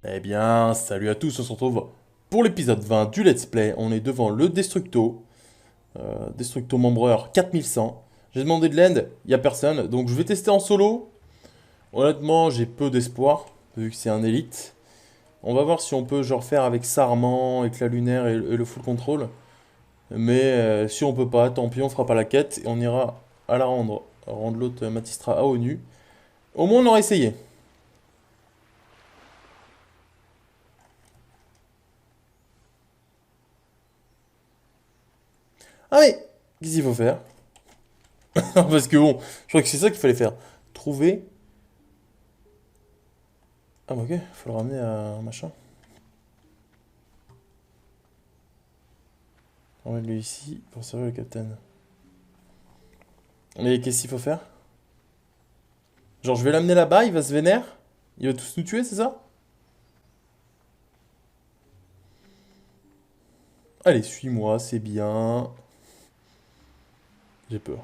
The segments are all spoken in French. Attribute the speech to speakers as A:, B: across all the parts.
A: Eh bien, salut à tous, on se retrouve pour l'épisode 20 du Let's Play. On est devant le Destructo, Destructo Membreur 4100. J'ai demandé de l'aide, il n'y a personne, donc je vais tester en solo. Honnêtement, j'ai peu d'espoir, vu que c'est un élite. On va voir si on peut genre faire avec Sarment, éclat lunaire et le full control. Mais si on peut pas, tant pis, on fera pas la quête et on ira à la rendre l'autre Matistra à ONU. Au moins on aura essayé. Ah mais, qu'est-ce qu'il faut faire? Parce que bon, je crois que c'est ça qu'il fallait faire. Trouver. Ah bah ok, faut le ramener à un machin. Ramène-le ici pour servir le capitaine. Mais qu'est-ce qu'il faut faire? Genre je vais l'amener là-bas, il va se vénère? Il va tous nous tuer, c'est ça? Allez, suis-moi, c'est bien. J'ai peur.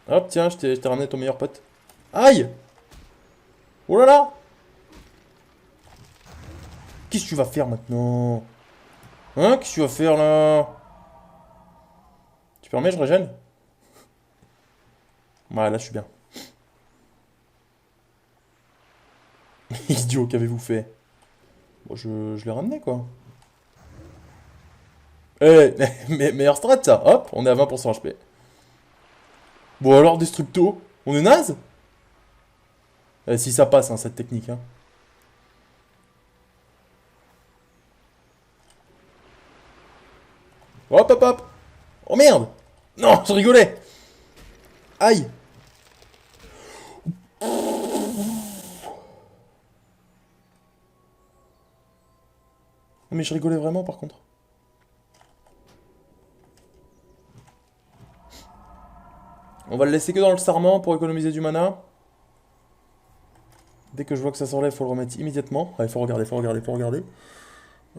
A: Hop, tiens, je t'ai ramené ton meilleur pote. Aïe! Oh là là! Qu'est-ce que tu vas faire maintenant? Hein? Qu'est-ce que tu vas faire là? Tu permets, je régène? Ouais, là je suis bien. Idiot, qu'avez-vous fait? Bon, je l'ai ramené quoi. Eh, meilleur strat ça, hop, on est à 20% HP. Bon alors Destructo, on est naze? Si ça passe hein, cette technique hein. Hop hop hop. Oh merde. Non, je rigolais. Aïe. Non, mais je rigolais vraiment par contre. On va le laisser que dans le sarment pour économiser du mana. Dès que je vois que ça s'enlève, faut le remettre immédiatement. Allez, faut regarder, faut regarder, faut regarder.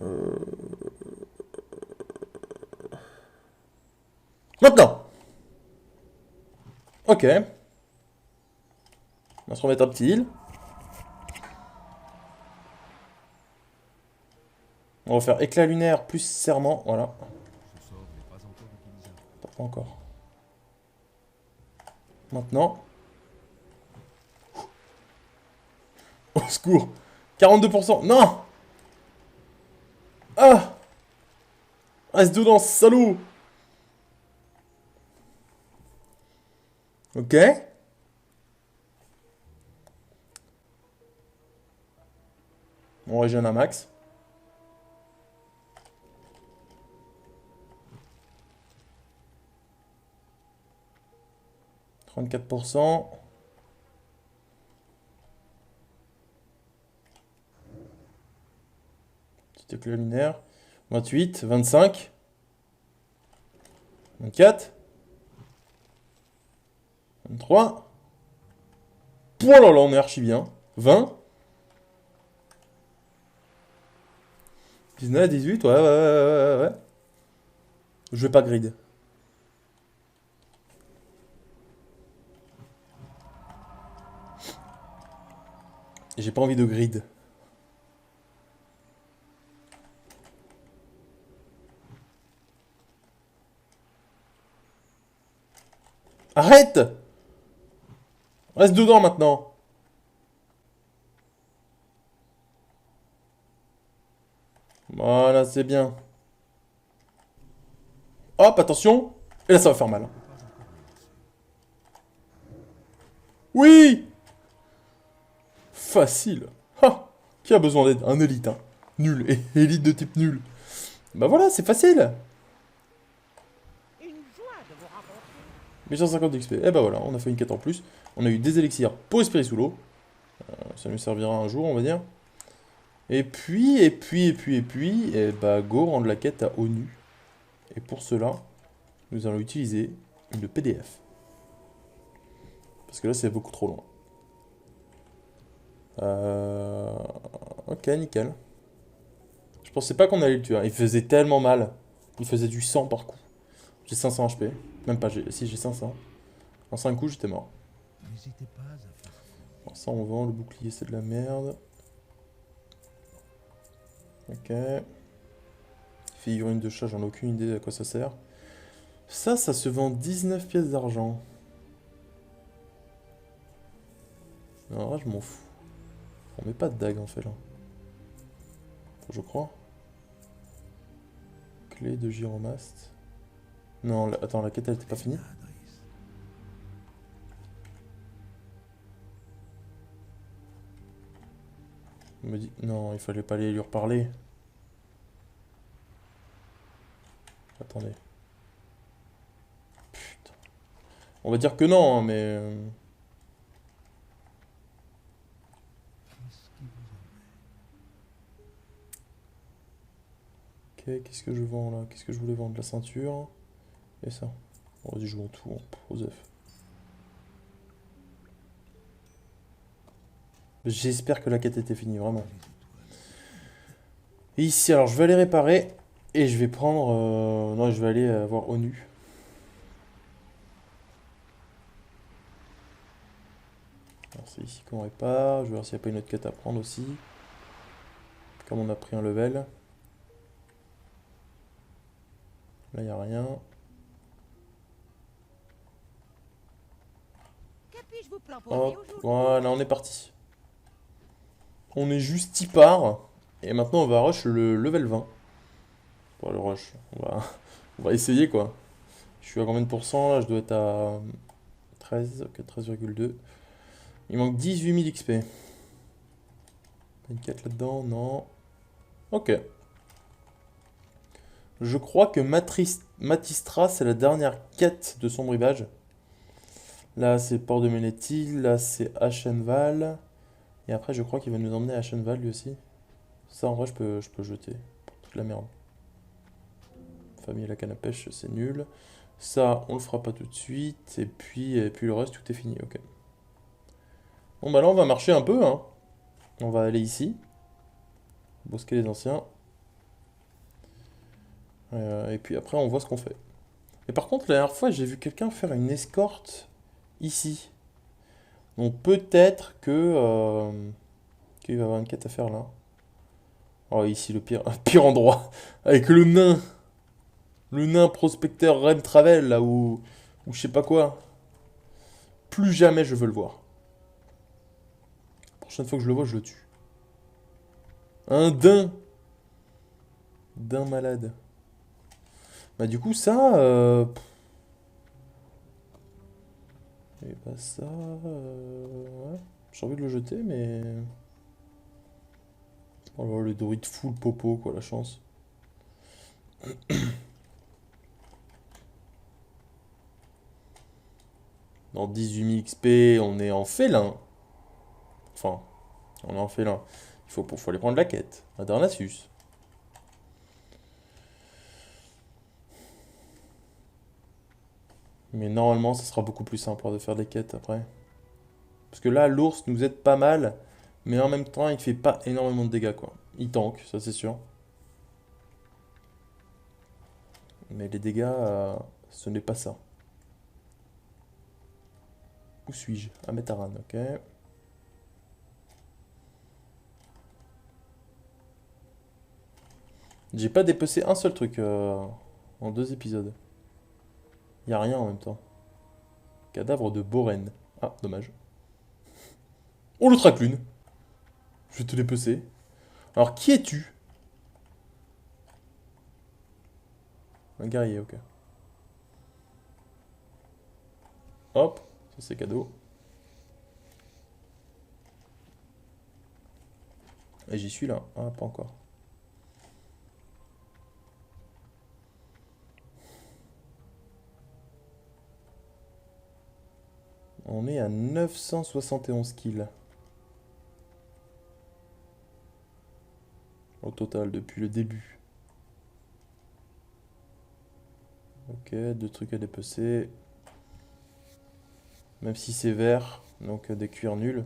A: Euh, Maintenant. Ok. On va se remettre un petit heal. On va faire éclat lunaire plus serment, voilà. Pas encore. Maintenant. Au secours. 42%. Non. Ah. Reste dedans, salaud. Ok. On régène un max. 34%. Petit éclat lunaire. 28, 25, 24, 23. Oh là là, on est archi bien. 20, 19, 18, ouais, ouais, ouais, ouais, ouais. Je vais pas grid. J'ai pas envie de grid. Arrête! Reste dedans maintenant. Voilà, c'est bien. Hop, attention. Et là, ça va faire mal. Oui! Facile. Ha! Qui a besoin d'aide? Un élite, hein. Nul. Et élite de type nul. Bah voilà, c'est facile. 1150 d'XP. Et bah voilà, on a fait une quête en plus. On a eu des élixirs pour esprit sous l'eau. Ça nous servira un jour, on va dire. Et bah go rendre la quête à ONU. Et pour cela, nous allons utiliser le PDF. Parce que là, c'est beaucoup trop loin. Euh... Ok, nickel. Je pensais pas qu'on allait le tuer, hein. Il faisait tellement mal. Il faisait du sang par coup. J'ai 500 HP. Même pas, si j'ai 500. En 5 coups, j'étais mort. Alors ça, on vend. Le bouclier, c'est de la merde. Ok. Figurine de chat, j'en ai aucune idée à quoi ça sert. Ça se vend 19 pièces d'argent. Alors là, je m'en fous. On met pas de dague en fait là. Je crois. Clé de gyromaste. Non, attends, la quête elle était pas finie. On me dit. Non, il fallait pas aller lui reparler. Attendez. Putain. On va dire que non, hein, mais. Ok, qu'est-ce que je vends là? Qu'est-ce que je voulais vendre? La ceinture. Et ça. Bon, vas-y, je vends tout, Osef. J'espère que la quête était finie, vraiment. Et ici, alors je vais aller réparer. Et je vais prendre. Non, je vais aller voir ONU. Alors c'est ici qu'on répare. Je vais voir s'il n'y a pas une autre quête à prendre aussi. Comme on a pris un level. Là, il n'y a rien. Hop, voilà, on est parti. On est juste y part. Et maintenant, on va rush le level 20. Bon, le rush, on va essayer quoi. Je suis à combien de pourcents là? Je dois être à 13, ok, 13,2. Il manque 18 000 XP. Une quête là-dedans? Non. Ok. Je crois que Matistra, c'est la dernière quête de son brivage. Là, c'est Port de Ménétil. Là, c'est Ashenval. Et après, je crois qu'il va nous emmener à Ashenval lui aussi. Ça, en vrai, je peux jeter. Toute la merde. Famille à la canne à pêche, c'est nul. Ça, on le fera pas tout de suite. Et puis le reste, tout est fini. Ok. Bon, bah là, on va marcher un peu, hein. On va aller ici. Bosquer les anciens. Et puis après, on voit ce qu'on fait. Et par contre, la dernière fois, j'ai vu quelqu'un faire une escorte ici. Donc peut-être qu'il va y avoir une quête à faire là. Oh, ici, le pire, pire endroit. Avec le nain. Le nain prospecteur Ren Travel, là, ou je sais pas quoi. Plus jamais je veux le voir. La prochaine fois que je le vois, je le tue. Un daim. Daim malade. Bah du coup, ça... Et bah ça... ouais. J'ai envie de le jeter, mais... Oh là, le druide full popo, quoi, la chance. Dans 18 000 XP, on est en félin. Enfin, on est en félin. Faut aller prendre la quête. À Darnassus. Mais normalement, ça sera beaucoup plus simple de faire des quêtes après. Parce que là, l'ours nous aide pas mal. Mais en même temps, il fait pas énormément de dégâts, quoi. Il tank, ça c'est sûr. Mais les dégâts, ce n'est pas ça. Où suis-je? À Metaran, ok. J'ai pas dépecé un seul truc en 2 épisodes. Y a rien en même temps. Cadavre de Boren. Ah, dommage. Oh, le traclune. Je vais te dépecer. Alors, qui es-tu? Un guerrier, ok. Hop, ça c'est cadeau. Et j'y suis là. Ah, pas encore. On est à 971 kills. Au total, depuis le début. Ok, 2 trucs à dépecer. Même si c'est vert, donc des cuirs nuls.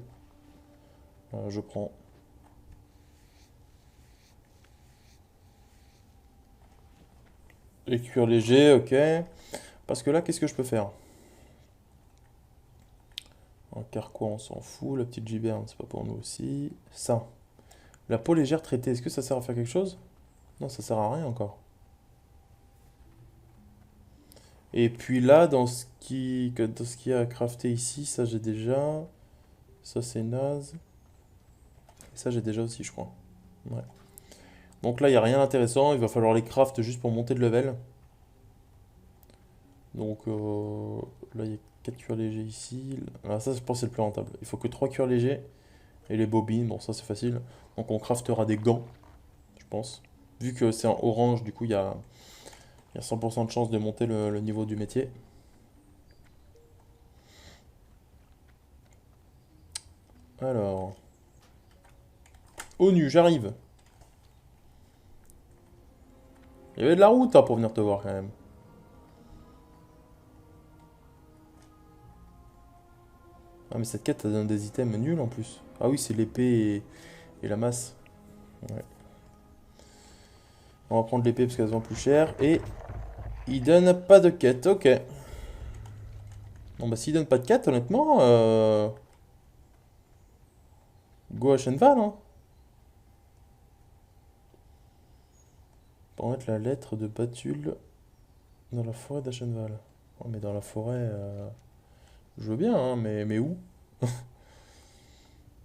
A: Je prends. Les cuirs légers, ok. Parce que là, qu'est-ce que je peux faire? Ok, carquois, on s'en fout. La petite giberne, c'est pas pour nous aussi. Ça. La peau légère traitée, est-ce que ça sert à faire quelque chose? Non, ça sert à rien encore. Et puis là, dans ce qui a à crafter ici, ça j'ai déjà. Ça c'est naze. Et ça j'ai déjà aussi, je crois. Ouais. Donc là, il n'y a rien d'intéressant. Il va falloir les craft juste pour monter de level. Donc là, il y a 4 cuirs légers ici. Ah, ça, je pense que c'est le plus rentable. Il faut que 3 cuirs légers. Et les bobines, bon, ça c'est facile. Donc on craftera des gants, je pense. Vu que c'est en orange, du coup, il y a 100% de chance de monter le niveau du métier. Alors. ONU, j'arrive. Il y avait de la route hein, pour venir te voir quand même. Ah mais cette quête ça donne des items nuls en plus. Ah oui c'est l'épée et la masse. Ouais. On va prendre l'épée parce qu'elle se vend plus cher. Et il donne pas de quête, ok. Bon bah s'il donne pas de quête honnêtement, go à Shenval hein. Pour mettre la lettre de Batul dans la forêt d'Ashenval. Oh mais dans la forêt, je veux bien hein, mais où?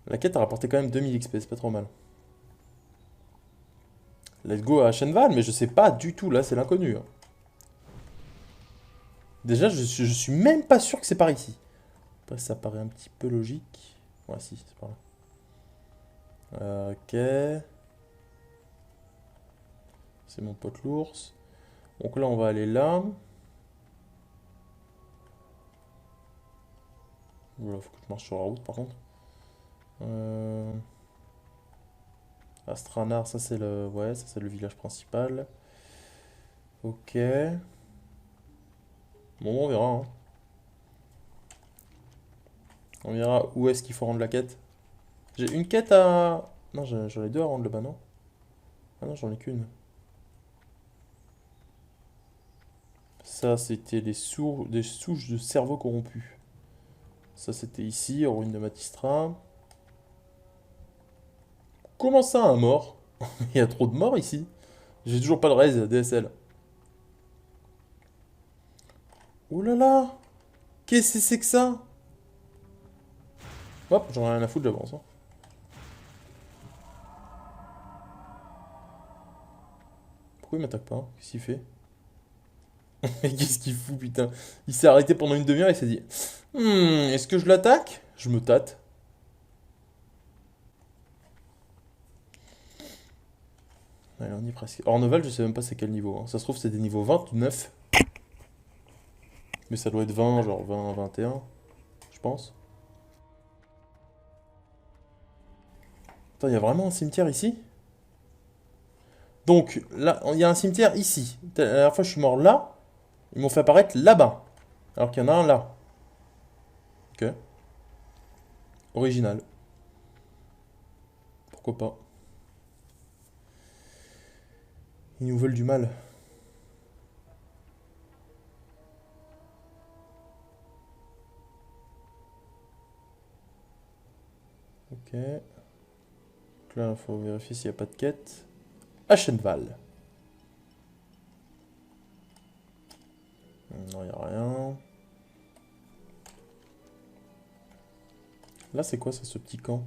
A: La quête a rapporté quand même 2000 XP, c'est pas trop mal. Let's go à Ashenval, mais je sais pas du tout, là c'est l'inconnu. Hein. Déjà, je suis même pas sûr que c'est par ici. Après, ça paraît un petit peu logique. Ouais, si, c'est par là. Ok. C'est mon pote l'ours. Donc là, on va aller là. Voilà, faut que je marche sur la route par contre. Euh... Astranar, ça c'est le... Ouais, ça c'est le village principal. Ok. Bon, on verra. Hein. On verra où est-ce qu'il faut rendre la quête. J'ai une quête à... Non, j'en ai deux à rendre là-bas, non? Ah non, j'en ai qu'une. Ça, c'était des souches de cerveau corrompus. Ça, c'était ici, en ruine de Matistra. Comment ça, un mort? Il y a trop de morts ici. J'ai toujours pas de raise DSL. Ouh là là! Qu'est-ce que c'est que ça? Hop, j'en ai rien à foutre, j'avance. Hein. Pourquoi il m'attaque pas? Hein qu'est-ce qu'il fait? Mais qu'est-ce qu'il fout, putain? Il s'est arrêté pendant une demi-heure et il s'est dit est-ce que je l'attaque? Je me tâte. Allez, on y est presque. Orneval, je sais même pas c'est quel niveau. Hein. Ça se trouve, c'est des niveaux 29. Mais ça doit être 20, genre 20, 21, je pense. Attends, il y a vraiment un cimetière ici? Donc, là, il y a un cimetière ici. La dernière fois, je suis mort là. Ils m'ont fait apparaître là-bas. Alors qu'il y en a un là. Ok. Original. Pourquoi pas. Ils nous veulent du mal. Ok. Donc là, il faut vérifier s'il n'y a pas de quête. Ashenval. Non, il n'y a rien. Là, c'est quoi ça, ce petit camp?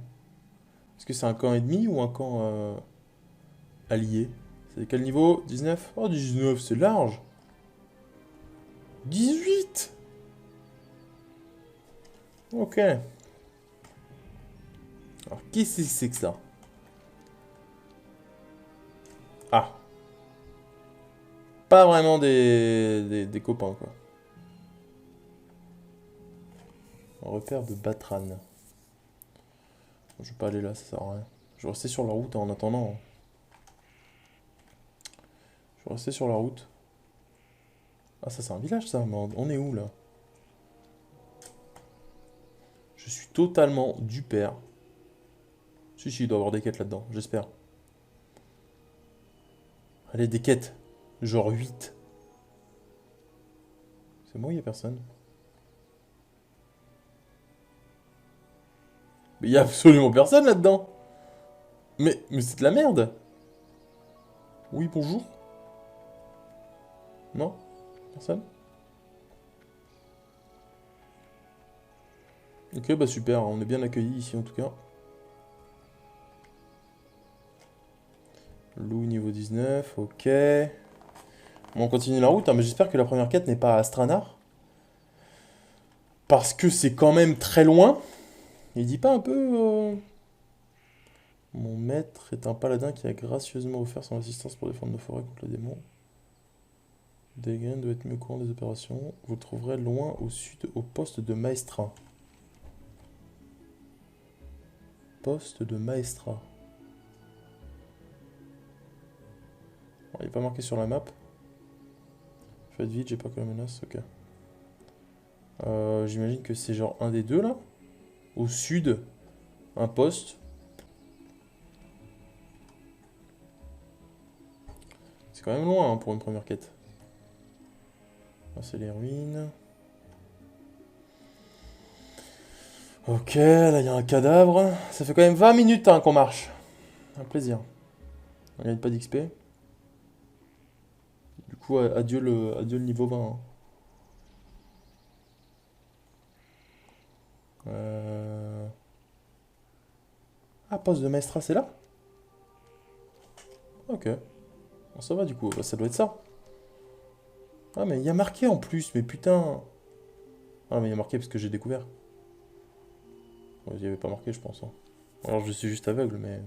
A: Est-ce que c'est un camp ennemi ou un camp allié? C'est quel niveau? 19? Oh, 19, c'est large. 18! Ok. Alors, qu'est-ce que c'est que ça? Ah, pas vraiment des copains, quoi. Un repère de Batran. Je vais pas aller là, ça sert à rien. Je vais rester sur la route en attendant. Hein. Je vais rester sur la route. Ah, ça, c'est un village, ça. Mais on est où, là? Je suis totalement du père. Si, si, il doit y avoir des quêtes là-dedans, j'espère. Allez, des quêtes. Genre 8. C'est moi, il y a personne. Mais y a absolument personne là-dedans. Mais c'est de la merde. Oui, bonjour. Non? Personne? Ok, bah super, on est bien accueillis ici en tout cas. Loup niveau 19, ok. Bon, on continue la route, hein, mais j'espère que la première quête n'est pas à Stranar. Parce que c'est quand même très loin. Il dit pas un peu... Mon maître est un paladin qui a gracieusement offert son assistance pour défendre nos forêts contre les démons. Degen doit être mieux au courant des opérations. Vous le trouverez loin au sud, au poste de Maestra. Poste de Maestra. Bon, il n'est pas marqué sur la map. Faites vite, j'ai pas que la menace, ok. J'imagine que c'est genre un des deux là. Au sud, un poste. C'est quand même loin hein, pour une première quête. Là, c'est les ruines. Ok, là il y a un cadavre. Ça fait quand même 20 minutes hein, qu'on marche. Un plaisir. On gagne pas d'XP. Du coup, adieu le niveau 20. Hein. Ah, poste de maestra, c'est là? Ok. Bon, ça va du coup, bah, ça doit être ça. Ah, mais il y a marqué en plus, mais putain. Ah, mais il y a marqué parce que j'ai découvert. Ouais, il n'y avait pas marqué, je pense. Hein. Alors, je suis juste aveugle, mais...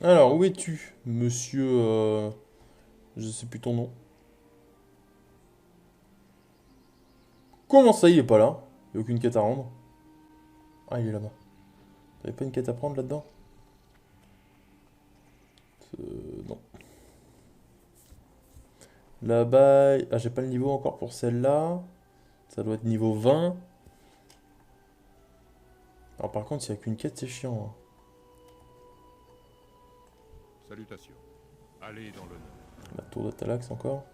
A: Alors, où es-tu, monsieur... Je sais plus ton nom. Comment ça, il est pas là? Il n'y a aucune quête à rendre. Ah, il est là-bas. T'avais pas une quête à prendre là-dedans? Non. Là-bas... Ah, j'ai pas le niveau encore pour celle-là. Ça doit être niveau 20. Alors par contre, s'il n'y a qu'une quête, c'est chiant. Hein.
B: Salutations. Allez dans l'honneur.
A: La tour de Talax encore.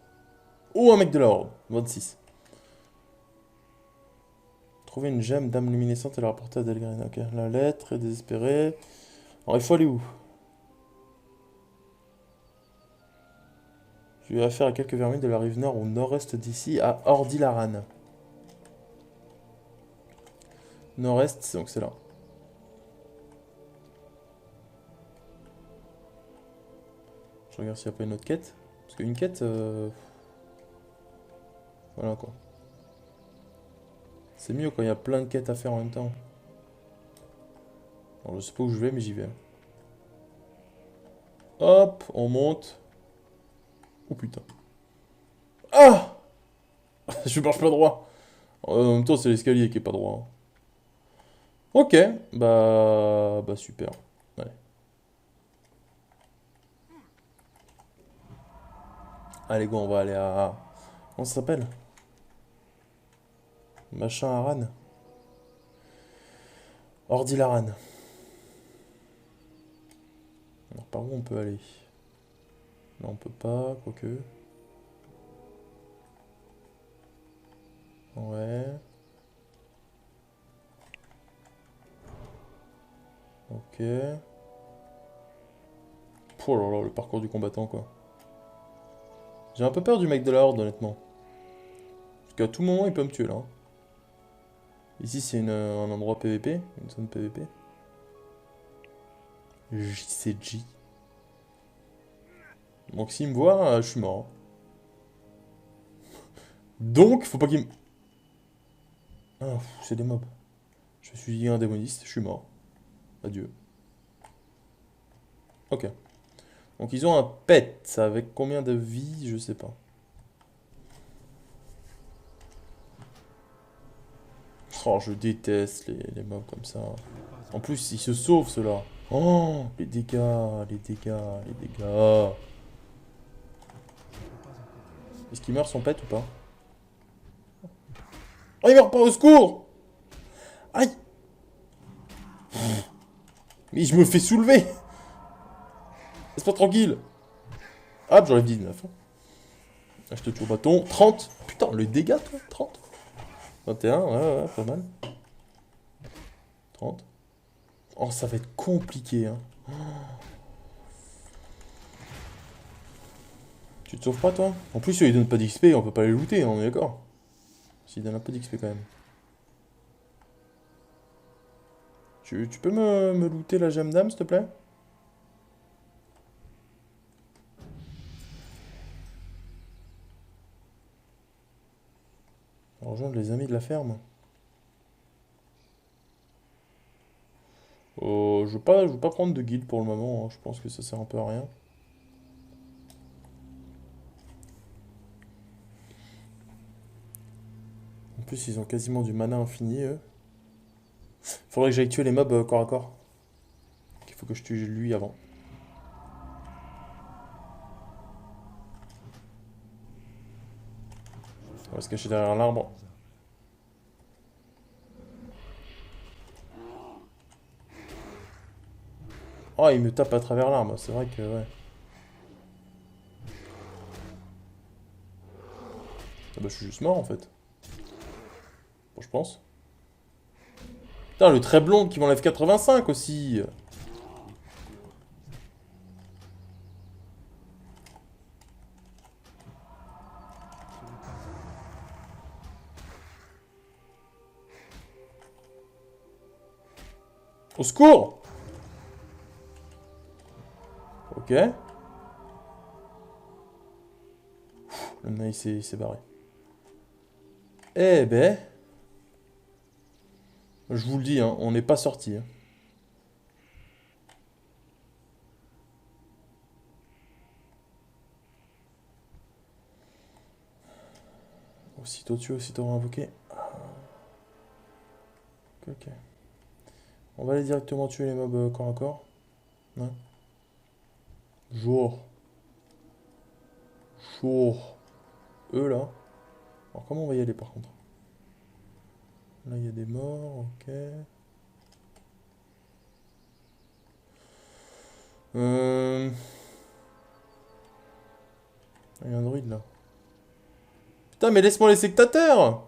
A: Oh, un mec de la Horde. 26. Trouver une gemme d'âme luminescente et la rapporter à Delgren. Ok, la lettre est désespérée. Alors il faut aller où? Je vais affaire à quelques vermines de la rive nord au nord-est d'ici, à Ordilaran. Nord-est, donc c'est là. Je regarde s'il n'y a pas une autre quête. Parce qu'une quête... Voilà quoi. C'est mieux quand il y a plein de quêtes à faire en même temps. Alors je sais pas où je vais, mais j'y vais. Hop, on monte. Oh putain. Ah je marche pas droit. En même temps, c'est l'escalier qui est pas droit. Hein. Ok, bah super. Allez. Allez go, on va aller à... Comment ça s'appelle? Machin Aran. Ordilaran. Alors par où on peut aller? Là on peut pas, quoique. Ouais. Ok. Oh là là, le parcours du combattant quoi. J'ai un peu peur du mec de la horde honnêtement. Parce qu'à tout moment il peut me tuer là. Hein. Ici c'est un endroit PVP, une zone PVP. JCG. Donc s'il me voit, je suis mort. Donc, faut pas qu'il me... Ah, c'est des mobs. Je suis un démoniste, je suis mort. Adieu. Ok. Donc ils ont un pet, avec combien de vie, je sais pas. Oh, je déteste les mobs comme ça. En plus, ils se sauvent, ceux-là. Oh, les dégâts, les dégâts, les dégâts. Est-ce qu'il meurt son pet ou pas? Oh, il meurt pas, au secours! Aïe! Mais je me fais soulever! Laisse pas tranquille! Hop, j'enlève 19. Ah, je te tue au bâton. 30! Putain, le dégât, toi? 30? 21, ouais, pas mal. 30. Oh, ça va être compliqué, hein. Tu te sauves pas, toi? En plus, il donne pas d'XP, on peut pas les looter, hein, on est d'accord? S'il donne un peu d'XP quand même. Tu peux me looter la gemme d'âme, s'il te plaît? Rejoindre les amis de la ferme. Je veux pas prendre de guide pour le moment, hein. Je pense que ça sert un peu à rien. En plus, ils ont quasiment du mana infini, eux. Faudrait que j'aille tuer les mobs corps à corps. Il faut que je tue lui avant. On va se cacher derrière l'arbre. Oh, il me tape à travers l'arbre, c'est vrai que, ouais. Ah bah, je suis juste mort, en fait. Bon, je pense. Putain, le très blond qui m'enlève 85 aussi. Au secours! Ok. Le mec, il s'est barré. Eh ben... Je vous le dis, hein, on n'est pas sorti. Hein. Aussitôt tué, aussitôt invoqué. Ok. On va aller directement tuer les mobs corps à corps. Ouais. Jour. Jour. Eux là. Alors comment on va y aller par contre? Là il y a des morts, ok. Il y a un druide là. Putain mais laisse-moi les sectateurs!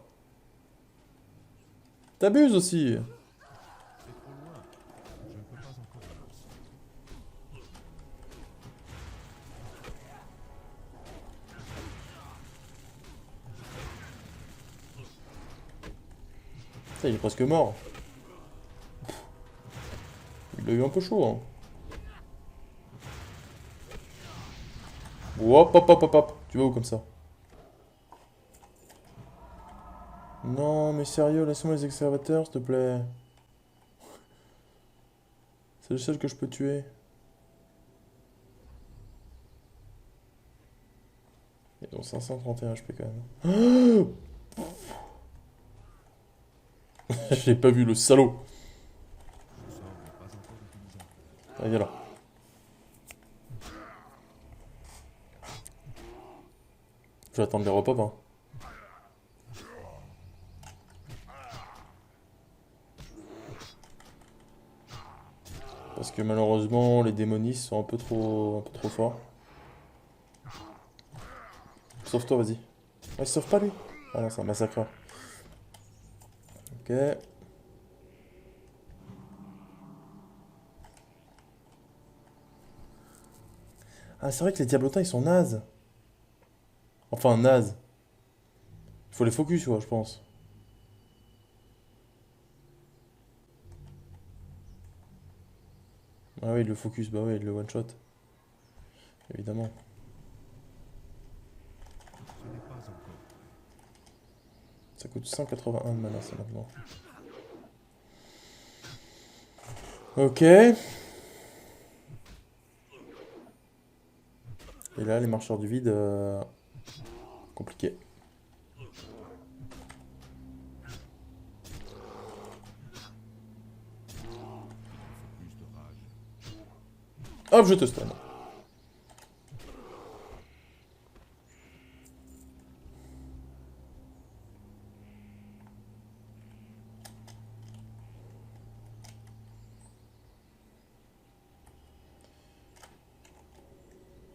A: T'abuses aussi! Putain il est presque mort. Il a eu un peu chaud hein. Hop hop hop hop hop. Tu vas où comme ça? Non mais sérieux, laisse-moi les observateurs s'il te plaît. C'est le seul que je peux tuer. Ils ont 531 HP quand même. Je l'ai pas vu le salaud. Ah viens là. Je vais attendre les repop hein. Parce que malheureusement les démonistes sont un peu trop forts. Sauve-toi, vas-y. Ouais, il sauve pas lui. Ah non, c'est un massacreur. Ok. Ah, c'est vrai que les diablotins ils sont nazes. Enfin, nazes. Il faut les focus, quoi, je pense. Ah oui, le focus, bah oui, le one shot. Évidemment. Ça coûte 181 de mana, ça maintenant. Ok. Et là, les marcheurs du vide. Compliqué. Hop, je te stun.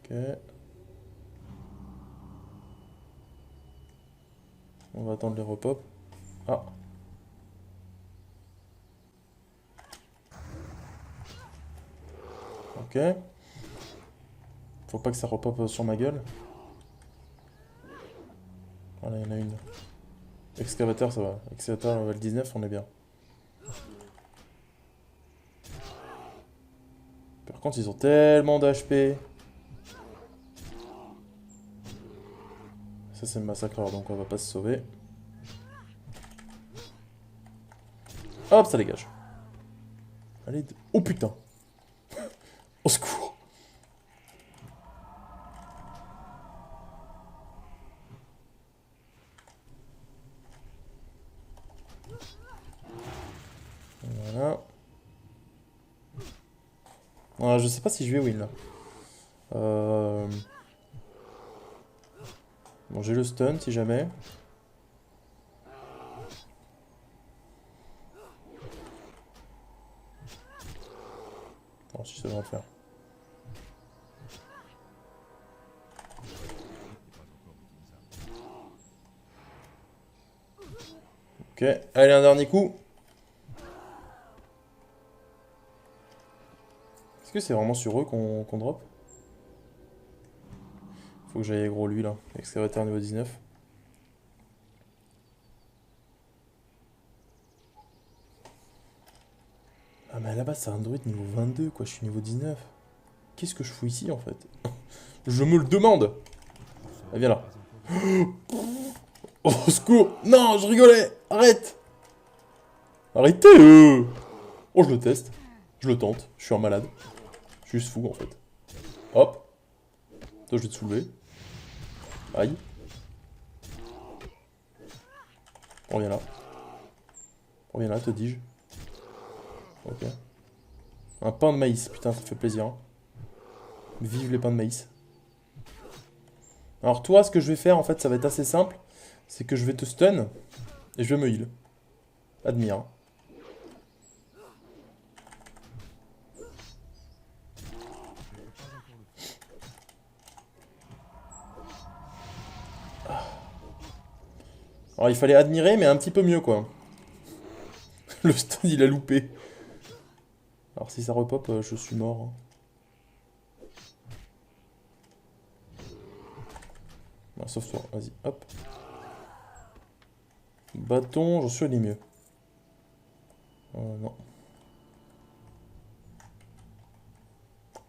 A: Ok. On va attendre les repop. Ah. Ok. Faut pas que ça repop sur ma gueule. Voilà, il y en a une. Excavateur, ça va. Excavateur level 19, on est bien. Par contre, ils ont tellement d'HP. Ça, c'est le massacreur, donc on va pas se sauver. Hop, ça dégage. Allez. Oh putain. Au secours. Voilà. Ah, je sais pas si je vais win là. Bon, j'ai le stun si jamais. Bon, si ça va le faire. Ok, allez, un dernier coup. Est-ce que c'est vraiment sur eux qu'on drop? Faut que j'aille aggro lui là. Excavateur niveau 19. Ah mais là-bas c'est un druide niveau 22 quoi, je suis niveau 19. Qu'est-ce que je fous ici en fait? Je me le demande. Ah viens là. Oh au secours. Non, je rigolais. Arrête. Arrêtez Oh je le teste. Je le tente. Je suis un malade. Je suis juste fou en fait. Hop. Toi je vais te soulever. Aïe. Reviens là. Reviens là, te dis-je. Ok. Un pain de maïs, putain, ça fait plaisir. Hein. Vive les pains de maïs. Alors toi, ce que je vais faire, en fait, ça va être assez simple. C'est que je vais te stun et je vais me heal. Admire. Alors il fallait admirer, mais un petit peu mieux, quoi. Le stun, il a loupé. Alors si ça repop, je suis mort. Hein. Bon, sauf toi, vas-y, hop. Bâton, j'en suis allé mieux. Non.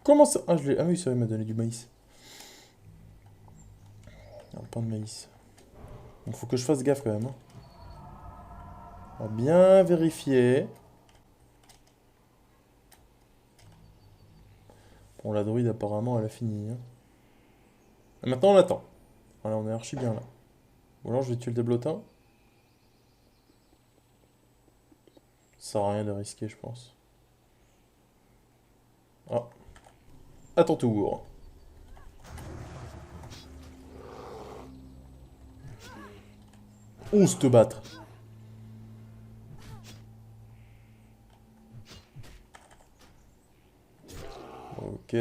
A: Comment ça? Ah, je l'ai. Ah oui, ça il m'a donné du maïs. Un pain de maïs. Donc faut que je fasse gaffe quand même. Hein. On va bien vérifier. Bon, la druide apparemment elle a fini. Hein. Et maintenant on attend. Voilà, on est archi bien là. Ou alors je vais tuer le déblotin. Ça sert à rien de risquer, je pense. Ah, à ton tour. Ose te battre. Ok.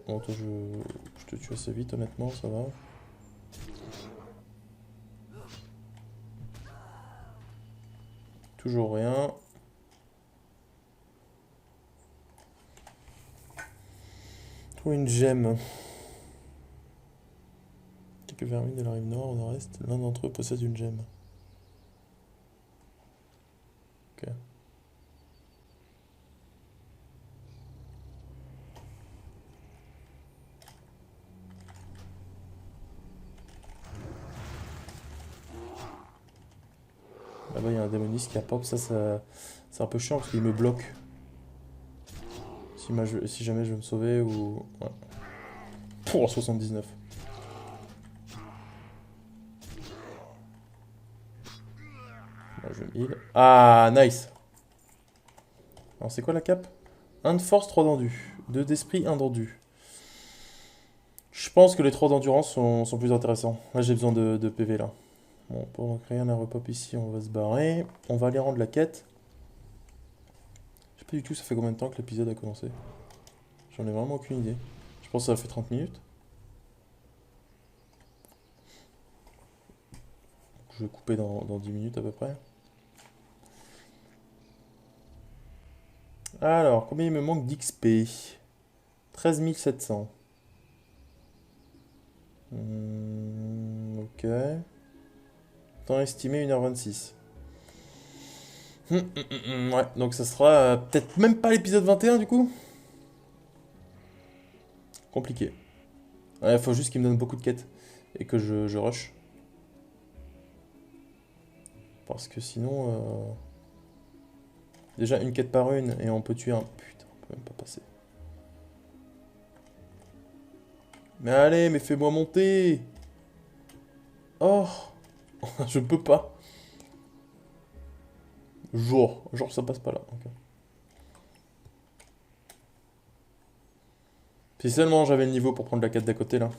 A: Bon, toi, je te tue assez vite, honnêtement, ça va. Toujours rien. Trouve une gemme. Quelques vermines de la rive nord au nord-est. L'un d'entre eux possède une gemme. Ok. Là-bas, il y a un démoniste qui a pop. Ça, c'est un peu chiant parce qu'il me bloque. Si jamais je veux me sauver ou... Ouais. Pour 79. Là, je me heal. Ah, nice. Alors, c'est quoi la cape? 1 de force, 3 d'endu. 2 d'esprit, 1 d'endu. Je pense que les 3 d'endurance sont plus intéressants. Là, j'ai besoin de PV, là. Bon, pour créer un repop ici, on va se barrer. On va aller rendre la quête. Je sais pas du tout, ça fait combien de temps que l'épisode a commencé. J'en ai vraiment aucune idée. Je pense que ça a fait 30 minutes. Je vais couper dans 10 minutes à peu près. Alors, combien il me manque d'XP? 13 700. Ok. Temps estimé 1h26. Ouais, donc ça sera peut-être même pas l'épisode 21 du coup. Compliqué. Ouais, faut juste qu'il me donne beaucoup de quêtes. Et que je rush. Parce que sinon... Déjà une quête par une et on peut tuer un... Putain, on peut même pas passer. Mais allez, mais fais-moi monter. Oh. Je peux pas. Genre ça passe pas là. Ok. Si seulement j'avais le niveau pour prendre la quête d'à côté là.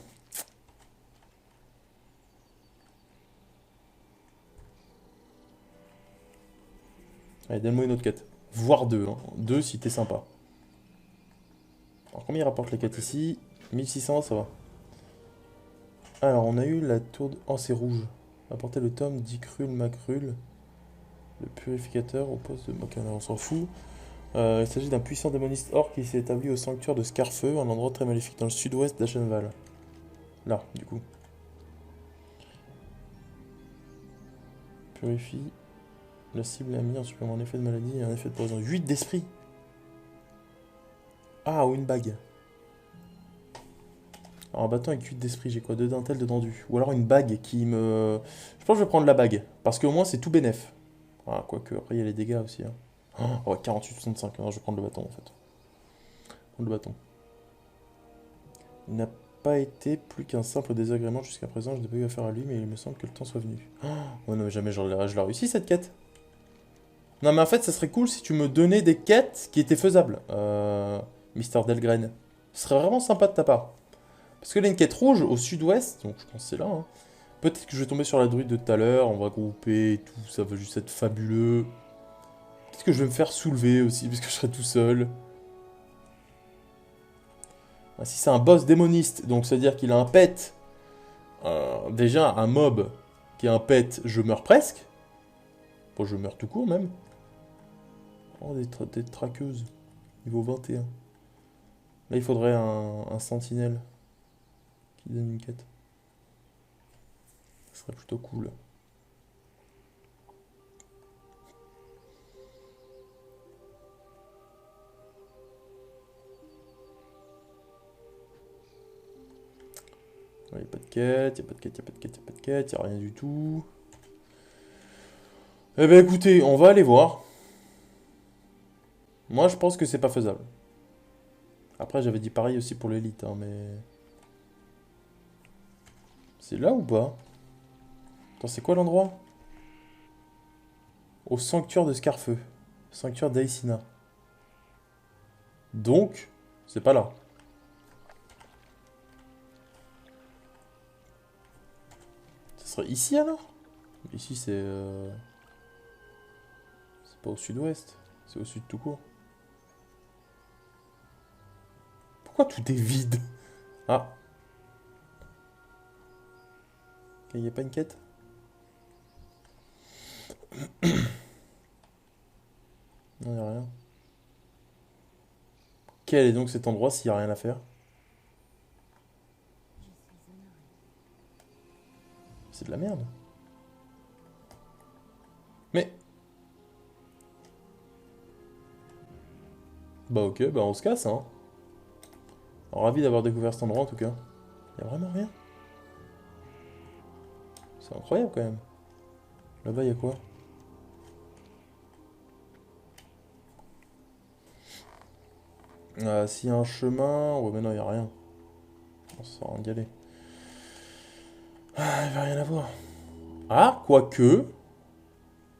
A: Allez, donne-moi une autre quête. Voire deux, hein. Deux si t'es sympa. Alors combien il rapporte les quêtes ici? 1600, ça va. Alors on a eu la tour de... Oh c'est rouge. Apporter le tome d'Icrul Macrul. Le purificateur au poste de... Ok, on s'en fout. Il s'agit d'un puissant démoniste orc qui s'est établi au sanctuaire de Scarfeu, un endroit très maléfique dans le sud-ouest d'Ashenval. Là, du coup. Purifie. La cible a mis en supplément un effet de maladie et un effet de poison. 8 d'esprit. Ah, ou une bague. Alors, un bâton avec 8 d'esprit, j'ai quoi? 2 dentelles, 2 d'endu. Ou alors une bague qui me... Je pense que je vais prendre la bague. Parce qu'au moins, c'est tout bénef. Ah, quoique, après, il y a les dégâts aussi. Hein. Oh, ouais, 48,65. Alors, je vais prendre le bâton, en fait. Prendre le bâton. Il n'a pas été plus qu'un simple désagrément jusqu'à présent. Je n'ai pas eu affaire à lui, mais il me semble que le temps soit venu. Oh non, mais jamais je l'ai réussi, cette quête. Non, mais en fait, ça serait cool si tu me donnais des quêtes qui étaient faisables. Mister Delgren. Ce serait vraiment sympa de ta part. Parce que là, une quête rouge au sud-ouest, donc je pense que c'est là. Hein. Peut-être que je vais tomber sur la druide de tout à l'heure, on va grouper et tout, ça va juste être fabuleux. Peut-être que je vais me faire soulever aussi, parce que je serai tout seul. Ah, si c'est un boss démoniste, donc c'est-à-dire qu'il a un pet. Déjà, un mob qui a un pet, je meurs presque. Bon, je meurs tout court même. Oh, des traqueuses. Niveau 21. Là, il faudrait un sentinelle qui donne une quête. Ce serait plutôt cool. Il n'y a pas de quête, il n'y a pas de quête, il n'y a pas de quête, il n'y a pas de quête, il n'y a rien du tout. Eh ben écoutez, on va aller voir. Moi, je pense que c'est pas faisable. Après, j'avais dit pareil aussi pour l'élite, hein, mais... C'est là ou pas? Attends, c'est quoi l'endroit? Au sanctuaire de Scarfeu. Sanctuaire d'Aïsina. Donc, c'est pas là. Ce serait ici alors? Ici, c'est pas au sud-ouest. C'est au sud tout court. Pourquoi tout est vide? Ah. Il n'y a pas une quête? Non, il n'y a rien. Quel est donc cet endroit s'il n'y a rien à faire? C'est de la merde. Mais... Bah ok, bah on se casse, hein. Alors, ravi d'avoir découvert cet endroit en tout cas. Il y a vraiment rien. C'est incroyable quand même. Là-bas, il y a quoi? S'il y a un chemin... Ouais, mais non, il n'y a rien. On sert à rien d'y aller. Ah, il va rien avoir. Ah, quoique...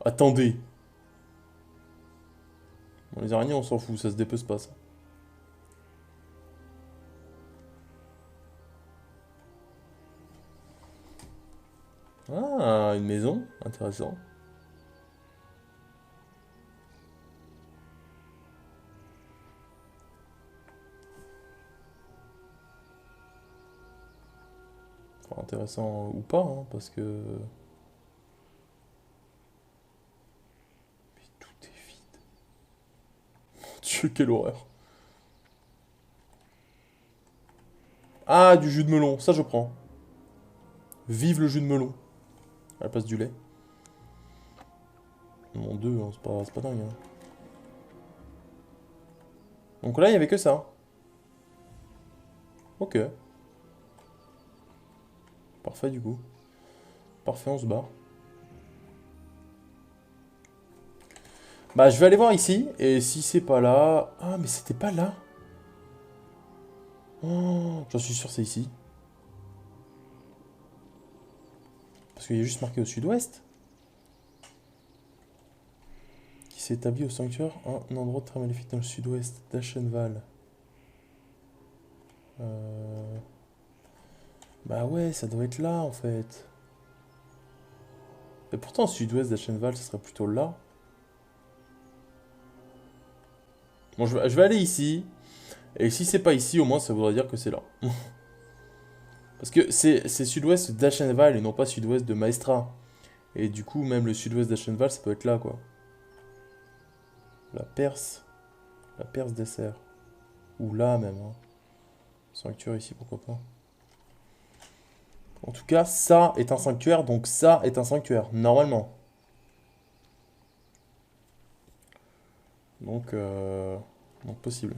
A: Attendez. Bon, les araignées, on s'en fout, ça se dépece pas, ça. Ah, une maison, intéressant. Enfin, intéressant ou pas, hein, parce que... Mais tout est vide. Mon Dieu. Quelle horreur. Ah, du jus de melon. Ça, je prends. Vive le jus de melon. À la place du lait. Mon 2, hein, c'est pas dingue. Hein. Donc là, il n'y avait que ça. Ok. Parfait, du coup. Parfait, on se barre. Bah, je vais aller voir ici. Et si c'est pas là... Ah, mais c'était pas là. Oh, j'en suis sûr, c'est ici. Parce qu'il y a juste marqué au sud-ouest. Qui s'est établi au sanctuaire. Un endroit très maléfique dans le sud-ouest d'Ashenval. Bah ouais, ça doit être là, en fait. Et pourtant, au sud-ouest d'Ashenval, ce serait plutôt là. Bon, je vais aller ici. Et si c'est pas ici, au moins, ça voudrait dire que c'est là. Parce que c'est sud-ouest d'Ashenval et non pas sud-ouest de Maestra. Et du coup, même le sud-ouest d'Ashenval, ça peut être là, quoi. La Perse. La Perse dessert. Ou là, même. Hein. Sanctuaire ici, pourquoi pas. En tout cas, ça est un sanctuaire, donc ça est un sanctuaire, normalement. Donc possible.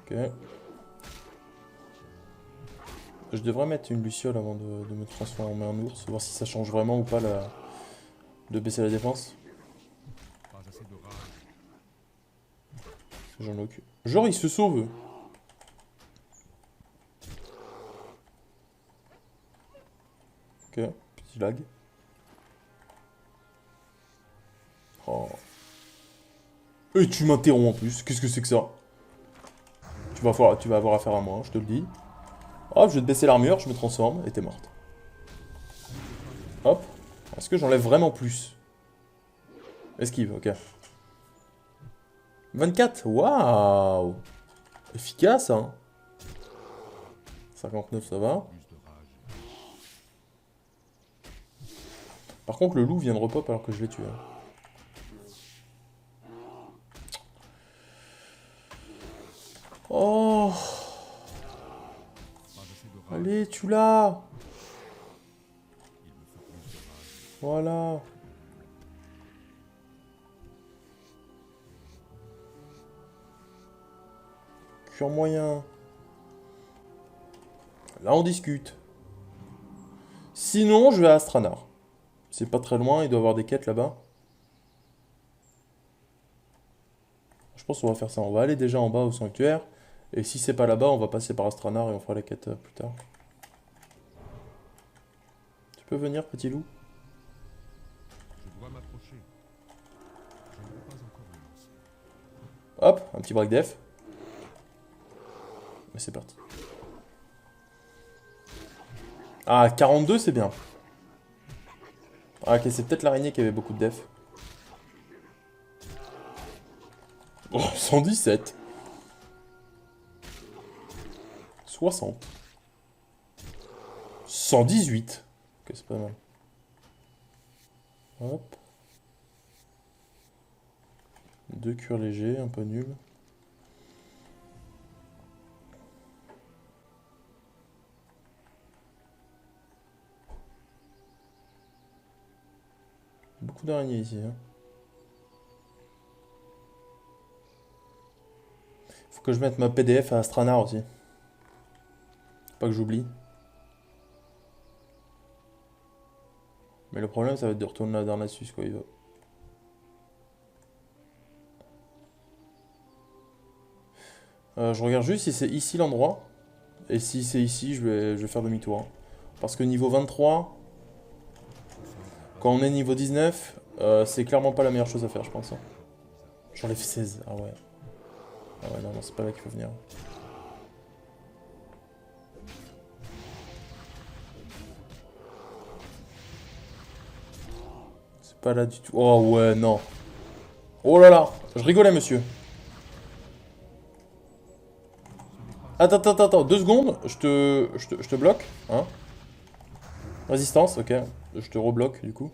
A: Ok. Je devrais mettre une luciole avant de me transformer en ours, voir si ça change vraiment ou pas de baisser la défense. J'en ai aucune. Genre, il se sauve. Ok, petit lag. Oh. Et tu m'interromps en plus, qu'est-ce que c'est que ça? Tu vas avoir affaire à moi, je te le dis. Hop, je vais te baisser l'armure, je me transforme, et t'es morte. Hop. Est-ce que j'enlève vraiment plus? Esquive, ok. 24, waouh! Efficace, hein? 59, ça va. Par contre, le loup vient de repop alors que je l'ai tué. Hein. Oh! Allez, tu l'as! Voilà. Cure moyen. Là, on discute. Sinon, je vais à Astranar. C'est pas très loin, il doit y avoir des quêtes là-bas. Je pense qu'on va faire ça. On va aller déjà en bas au sanctuaire. Et si c'est pas là-bas, on va passer par Astranar et on fera la quête plus tard. Tu peux venir, petit loup?
B: Je dois m'approcher. Je ne peux pas encore me lancer.
A: Hop, un petit break def. Mais c'est parti. Ah, 42, c'est bien. Ah, ok, c'est peut-être l'araignée qui avait beaucoup de def. Oh, 117. 60. 118. Ok, c'est pas mal. Hop. 2 cures légers, un peu nul. Beaucoup d'araignées ici. Hein. Faut que je mette ma PDF à Astranar aussi. Faut pas que j'oublie. Mais le problème, ça va être de retourner à Darnassus, quoi. Il va. Je regarde juste si c'est ici l'endroit. Et si c'est ici, je vais faire demi-tour. Hein. Parce que niveau 23, quand on est niveau 19, c'est clairement pas la meilleure chose à faire, je pense. Hein. J'enlève 16. Ah ouais. Ah ouais, non, non, c'est pas là qu'il faut venir. C'est pas là du tout. Oh ouais, non. Oh là là, je rigolais, monsieur. Attends, 2 secondes, je te bloque, hein. Résistance, ok. Je te rebloque, du coup.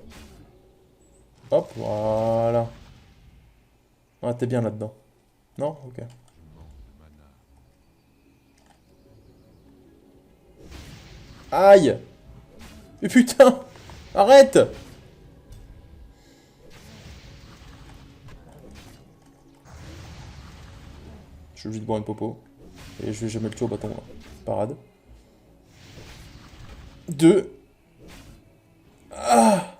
A: Hop, voilà. Ah, t'es bien là-dedans. Non? Ok.
B: Je manque de mana.
A: Aïe! Mais putain! Arrête! Je suis obligé de boire une popo. Et je vais jamais le tuer au bâton, là. Parade. 2. Ah!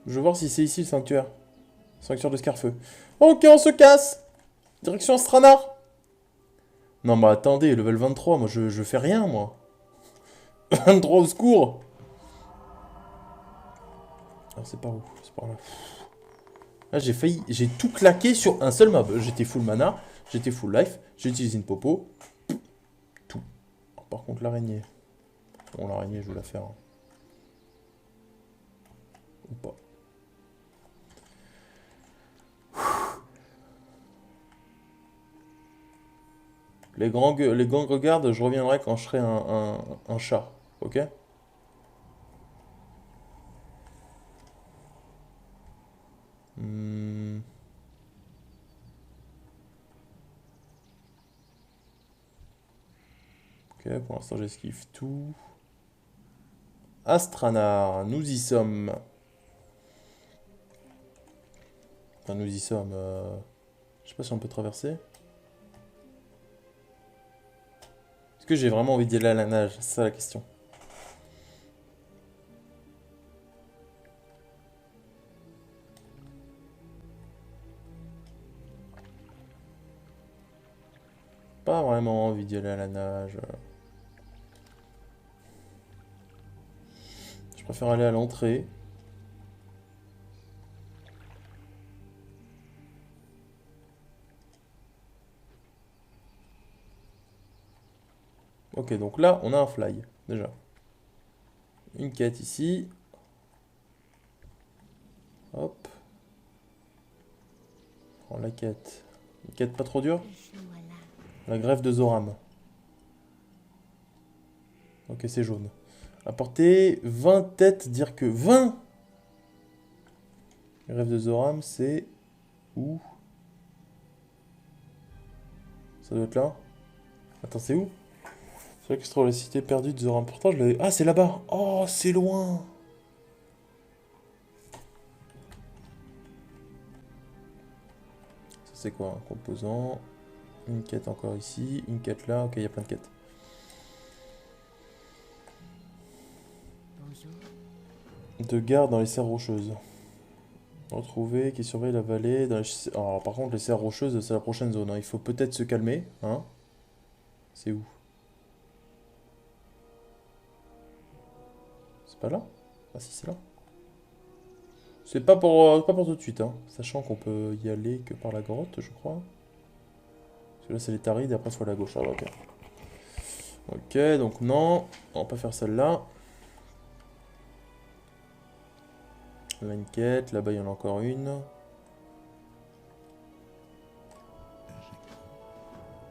A: Je veux voir si c'est ici le sanctuaire. Sanctuaire de Scarfeu. Ok, on se casse! Direction Stranar! Non, mais attendez, level 23, moi je fais rien, moi. 23 au secours! Alors, c'est par où? C'est par là. Là, j'ai failli. J'ai tout claqué sur un seul mob. J'étais full mana, j'étais full life, j'ai utilisé une popo. Tout. Alors, par contre, l'araignée. Bon, l'araignée, je vais la faire. Hein. Ou pas. Les gangs regardent, je reviendrai quand je serai un chat. Ok? Hmm. Ok, pour l'instant j'esquive tout. Astranar, nous y sommes. Enfin, nous y sommes. Je sais pas si on peut traverser. Est-ce que j'ai vraiment envie d'y aller à la nage? C'est ça la question. Pas vraiment envie d'y aller à la nage. Je préfère aller à l'entrée. Ok, donc là, on a un fly, déjà. Une quête ici. Hop. Prends la quête. Une quête pas trop dure? La greffe de Zoram. Ok, c'est jaune. Apporter 20 têtes, dire que 20! Greffe de Zoram, c'est... Où? Ça doit être là? Attends, c'est où? C'est vrai que je trouve la cité perdue de Zoram. Pourtant, je l'avais... Ah, c'est là-bas! Oh, c'est loin! Ça, c'est quoi? Un composant. Une quête encore ici. Une quête là. Ok, il y a plein de quêtes. De garde dans les serres rocheuses. Retrouver qui surveille la vallée. Dans les... Alors, par contre, les serres rocheuses, c'est la prochaine zone. Hein. Il faut peut-être se calmer. Hein? C'est où? C'est pas là? Ah si, c'est là. C'est pas pour tout de suite, hein. Sachant qu'on peut y aller que par la grotte, je crois. Parce que là, c'est les tarides et après, il faut aller à gauche. Ah, ok. Ok, donc non. On va pas faire celle-là. Là, une quête. Là-bas, il y en a encore une.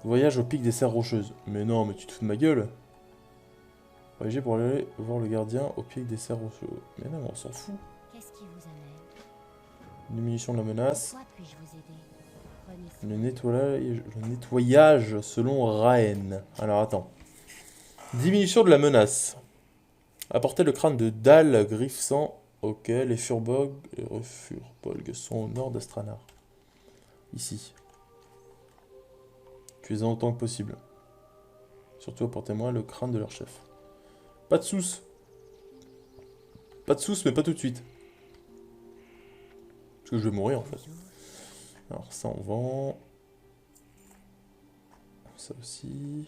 A: Voyage au pic des serres rocheuses. Mais non, mais tu te fous de ma gueule. Voyager pour aller voir le gardien au pic des serres rocheuses. Mais non, mais on s'en fout.
C: Qu'est-ce qui vous amène?
A: Diminution de la menace.
C: Quoi puis-je vous aider? Prenez soin.
A: Le nettoyage selon Raen. Alors attends. Diminution de la menace. Apporter le crâne de Dal, griffe sang. Ok, les Furbolg sont au nord d'Astranar. Ici. Tuez-en autant que possible. Surtout apportez-moi le crâne de leur chef. Pas de sous. Pas de sous, mais pas tout de suite. Parce que je vais mourir en fait. Alors ça on vend. Ça aussi.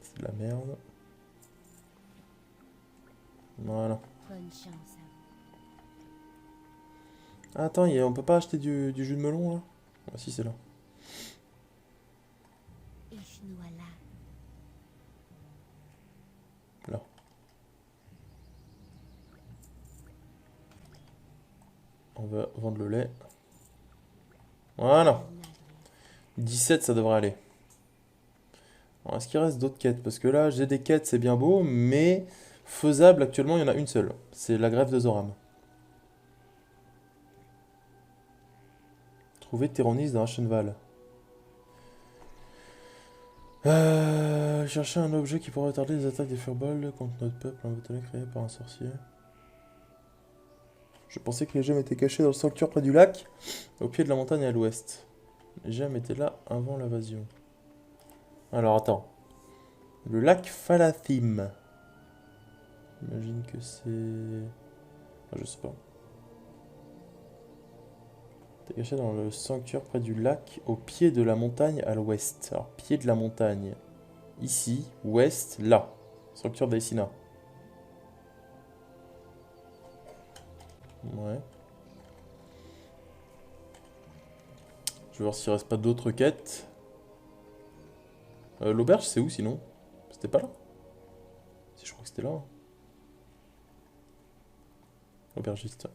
A: C'est de la merde. Voilà.
C: Bonne chance à vous.
A: Ah, attends, on peut pas acheter du jus de melon là? Ah si c'est là.
C: Ishnuala.
A: Là. On va vendre le lait. Voilà. 17, ça devrait aller. Alors, est-ce qu'il reste d'autres quêtes? Parce que là, j'ai des quêtes, c'est bien beau, mais faisable, actuellement, il y en a une seule. C'est la grève de Zoram. Trouver Téronis dans Ashenval. Chercher un objet qui pourrait retarder les attaques des furbolgs contre notre peuple, un boutonnet créé par un sorcier. Je pensais que les gemmes étaient cachées dans le sanctuaire près du lac, au pied de la montagne à l'ouest. Les gemmes étaient là avant l'invasion. Alors attends. Le lac Falathim. J'imagine que c'est... Ah, je sais pas. T'es caché dans le sanctuaire près du lac, au pied de la montagne à l'ouest. Alors, pied de la montagne. Ici, ouest, là. Sanctuaire d'Aïsina. Ouais. Je vais voir s'il reste pas d'autres quêtes. L'auberge, c'est où sinon? C'était pas là? Si, je crois que c'était là. Aubergiste.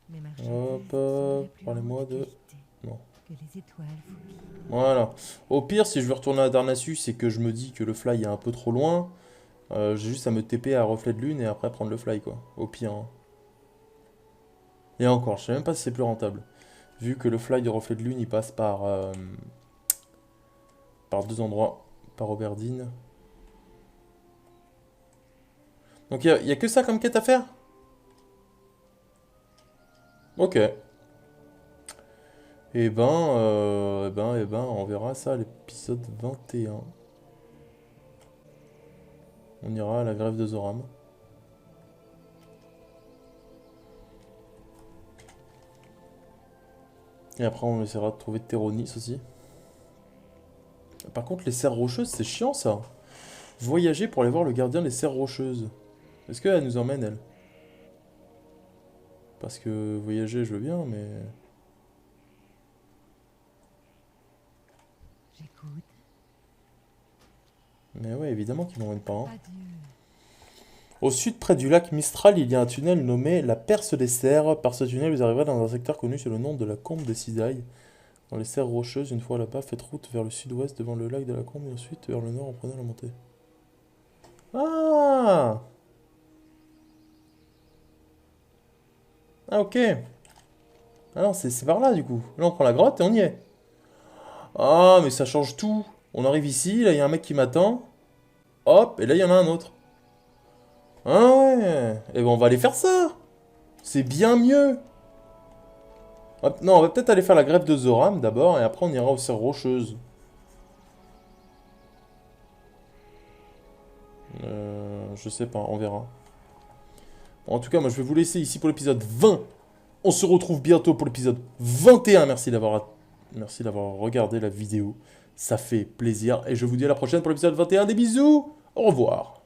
D: Mais marcher
A: Hop,
D: serait plus
A: parlez-moi
D: haute
A: de...
D: qualité
A: Non.
D: que les étoiles fouillent.
A: Voilà. Au pire, si je veux retourner à Darnassus et que je me dis que le fly est un peu trop loin, j'ai juste à me TP à reflet de lune et après prendre le fly, quoi. Au pire. Hein. Et encore, je sais même pas si c'est plus rentable. Vu que le fly de reflet de lune, il passe par deux endroits. Par Auberdine. Donc il y a que ça comme quête à faire? Ok. On verra ça à l'épisode 21. On ira à la grève de Zoram. Et après, on essaiera de trouver Téronis aussi. Par contre, les serres rocheuses, c'est chiant ça. Voyager pour aller voir le gardien des serres rocheuses. Est-ce qu'elle nous emmène, elle? Parce que voyager, je veux bien, mais...
D: J'écoute.
A: Mais ouais, évidemment qu'ils m'emmènent pas. Hein.
D: Adieu.
A: Au sud, près du lac Mistral, il y a un tunnel nommé la Perce des Serres. Par ce tunnel, vous arriverez dans un secteur connu sous le nom de la Combe des Cisailles. Dans les serres rocheuses, une fois là-bas, faites route vers le sud-ouest devant le lac de la Combe et ensuite vers le nord en prenant la montée. Ah! Ah, ok. Ah non, c'est par là du coup. Là, on prend la grotte et on y est. Ah, mais ça change tout. On arrive ici, là, il y a un mec qui m'attend. Hop, et là, il y en a un autre. Ah ouais. Et ben, on va aller faire ça. C'est bien mieux. Hop, non, on va peut-être aller faire la grève de Zoram d'abord, et après, on ira aux serres rocheuses. Je sais pas, on verra. Bon, en tout cas, moi, je vais vous laisser ici pour l'épisode 20. On se retrouve bientôt pour l'épisode 21. Merci d'avoir regardé la vidéo. Ça fait plaisir. Et je vous dis à la prochaine pour l'épisode 21. Des bisous. Au revoir.